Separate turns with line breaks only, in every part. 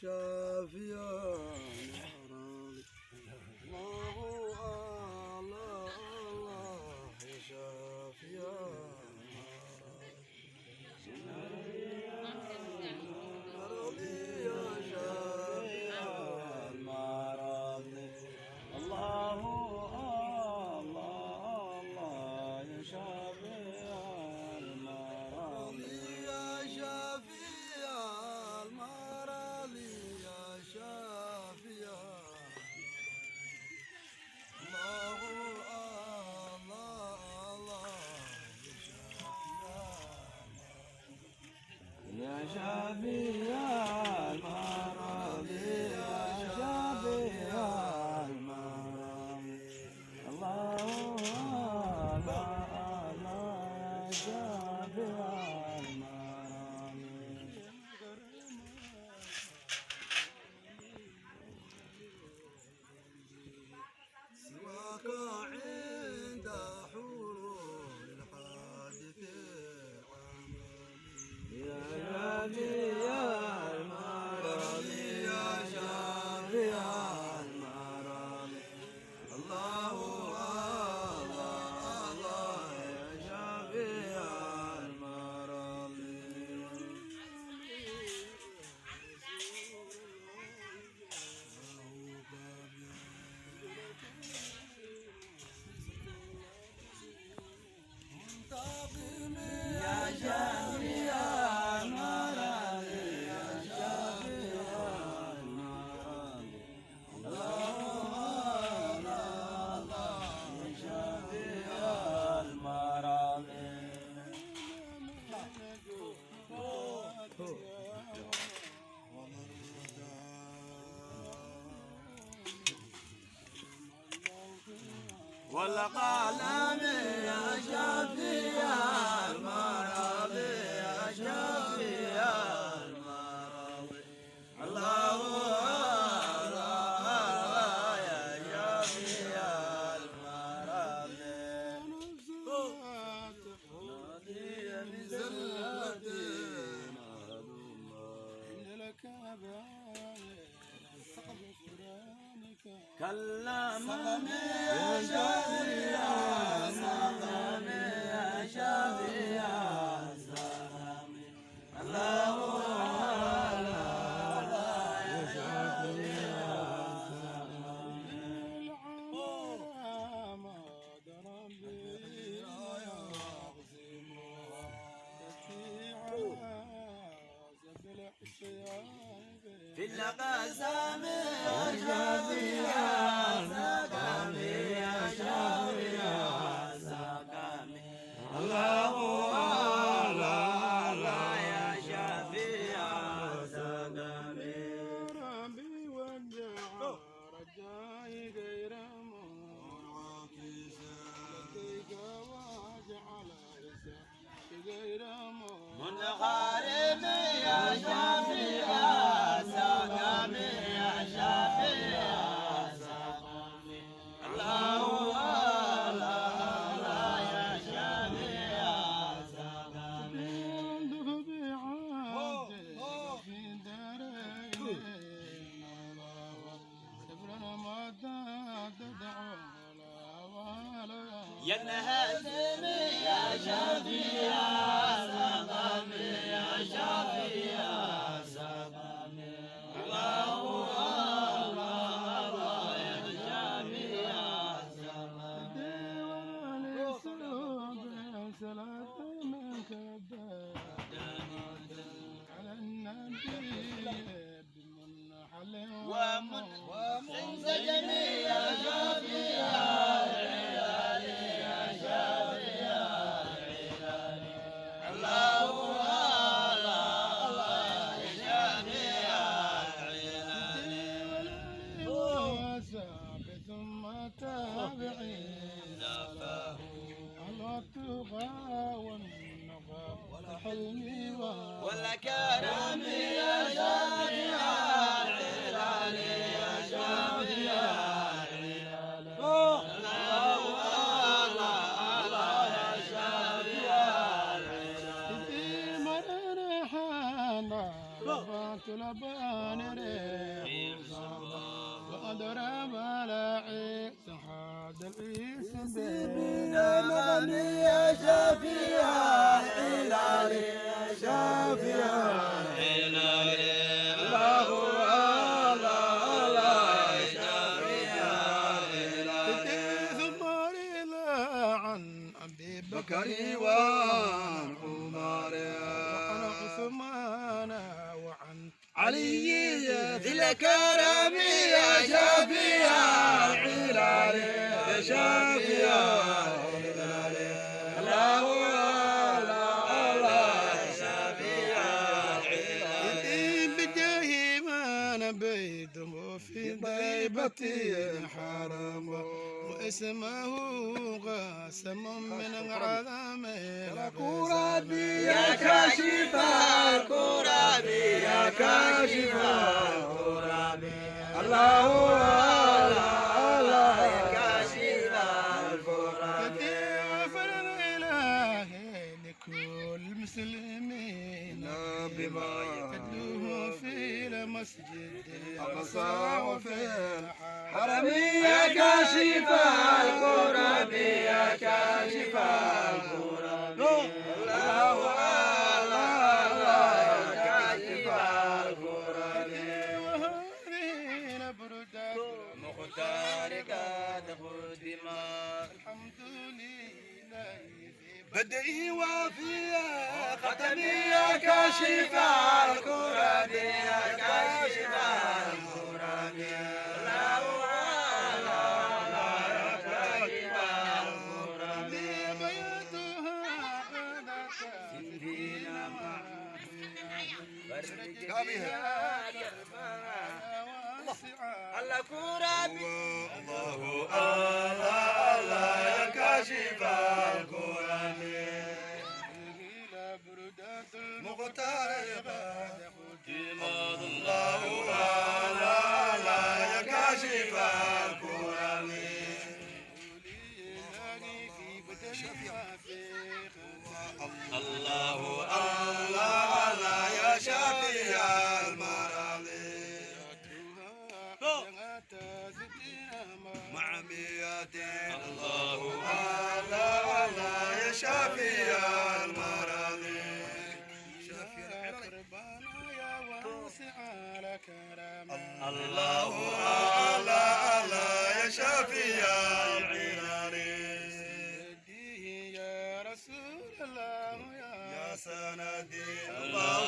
شافي المرض الله الله الله يا شافي المرض يا شافي المرض الله الله الله يا شافي المرض يا شافي المرض يا شافي الله الله الله يا شافي المرض يا شافي المرض الله الله شافي المرض سواك عند حلول الحادث يا شافي المرض يا شافي المرض الله الله الله يا شافي المرض منتقم يا شافي المرض يا شافي المرض الله الله يا شافي المرض والقلم يا شافي المرض يا شافي المرض الله الله يا شافي المرض نادي بزلة إن لك كلمني يا شافي سلامي يا شافي سلامي الله الله يا شافي سلامي
العماد ربي يعظمها
في القسم يا شافي سقامي يا شافي سقامي الله الله يا شافي سقامي
ربي ودع رجائي غير لديك واجعل غير
منخرم يا شافي سقامي يا شافي سقامي الله الله يا شافي سقامي
انظر بعبدك في دارين سبرا ما تدعو ولا
يا الهزم يا شافي سقامي يا شافي سقامي الله الله يا شافي سقامي
صلاة منك على النبي بمنحل
ومن سجني يا شافي يا شافي الله الله يا شافي
وساق ثم تابعين الوتقى والنقى والحلم
ولا كرمي يا شافي الهلال يا شافي
بان ريح وأضرب على عيس هذا الاسم
بنغني يا شافيها الهلالي يا شافيها الهلالي الله الله الله يا شافيها الهلالي
ثم رضا عن أبي بكر
وعن عمر
وعن عثمان وعن
علي ذي الكرم يا شافيها الهلالي يا شافيها الهلالي الله الله يا شافيها الهلالي
بجاه ما نبيته في ضيبة حرم واسمه قاسم من عظم
الكرابي يا كاشف الكرابي يا كاشف الكرابي الله الله يا كاشف الكرابي
وفر الإله لكل مسلمين
بما
يتلوه في المسجد
الأقصى وفي
الحرم
حرمي يا كاشف الكرابي يا كاشف الكرابي الله الله يا كاشف الكرابي
وهذه البردة
مختارك تخدما
الحمد لله في
بدئي وفيها ختمي يا كاشف الكرابي يا كاشف الكرابي الله الله يا كاشف الكرابي
بيتها بدت
سندينا الكرابي الله الله يا كاشف الكرابي مغتربة الله الله يا كاشف الكرابي الله الله يا شافي المراضي مع مياتين الله الله يا شافي المراضي الله الله يا شافي العلالي
يا رسول الله
يا سندي الله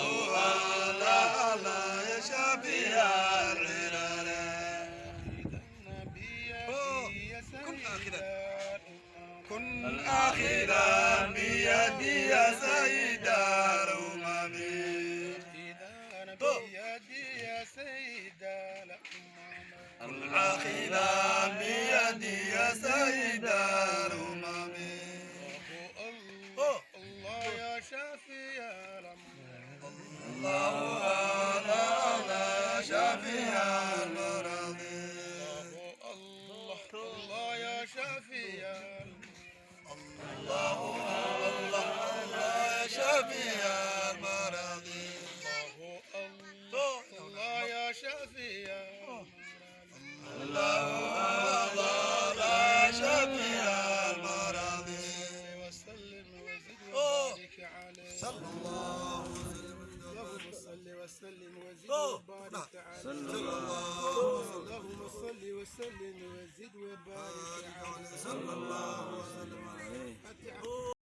الله يا شافي العلالي كن آخذا بيدي يا سيد الأمم
بيدي يا سيد الأمم
كن آخذا بيدي يا سيد الأمم
الله يا شافي الأمراض
الله الله شافي المرض
الله يا شافي
الله الله شافي المرض
الله يا شافي
الله الله شافي المرض
وسلم وزد وبارك عليه
صلى الله
اللهم صل وسلم وزد وبارك عليه اللهم صل وسلم وزد وبارك عليه
صلى الله